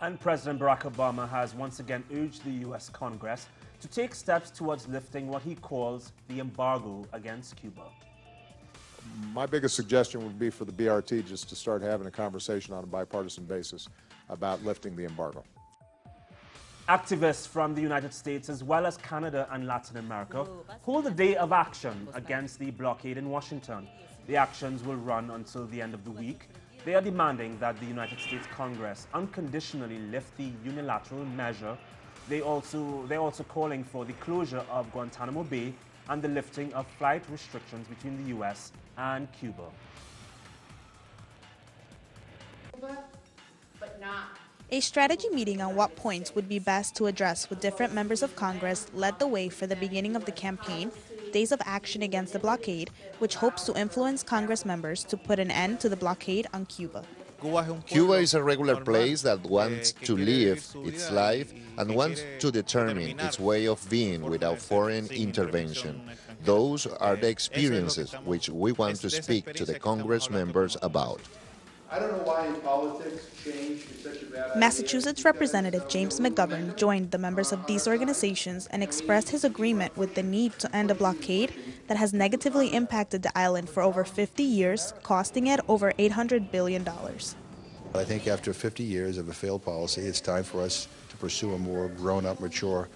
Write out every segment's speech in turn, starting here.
And President Barack Obama has once again urged the U.S. Congress to take steps towards lifting what he calls the embargo against Cuba. My biggest suggestion would be for the BRT just to start having a conversation on a bipartisan basis about lifting the embargo. Activists from the United States as well as Canada and Latin America hold a day of action against the blockade in Washington. The actions will run until the end of the week. They are demanding that the United States Congress unconditionally lift the unilateral measure. They're also calling for the closure of Guantanamo Bay and the lifting of flight restrictions between the U.S. and Cuba. A strategy meeting on what points would be best to address with different members of Congress led the way for the beginning of the campaign, Days of Action Against the Blockade, which hopes to influence Congress members to put an end to the blockade on Cuba. Cuba is a regular place that wants to live its life and wants to determine its way of being without foreign intervention. Those are the experiences which we want to speak to the Congress members about. I don't know why in politics change is such a bad idea. Massachusetts Representative James McGovern joined the members of these organizations and expressed his agreement with the need to end a blockade that has negatively impacted the island for over 50 years, costing it over $800 billion. I think after 50 years of a failed policy, it's time for us to pursue a more grown-up, mature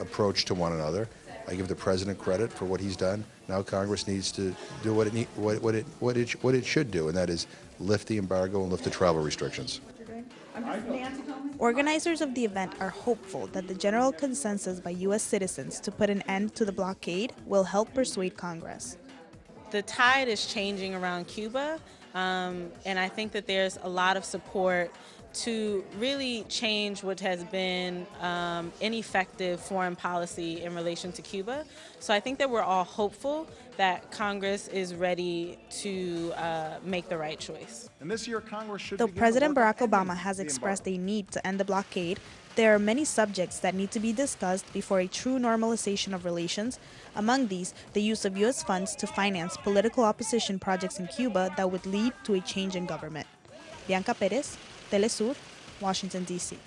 approach to one another. I give the President credit for what he's done. Now Congress needs to do what it should do, and that is lift the embargo and lift the travel restrictions. Organizers of the event are hopeful that the general consensus by U.S. citizens to put an end to the blockade will help persuade Congress. The tide is changing around Cuba, and I think that there's a lot of support to really change what has been ineffective foreign policy in relation to Cuba. So I think that we're all hopeful that Congress is ready to make the right choice. And this year, Congress should Though President Barack Obama has expressed a need to end the blockade, there are many subjects that need to be discussed before a true normalization of relations. Among these, the use of U.S. funds to finance political opposition projects in Cuba that would lead to a change in government. Bianca Perez, teleSUR, Washington, D.C.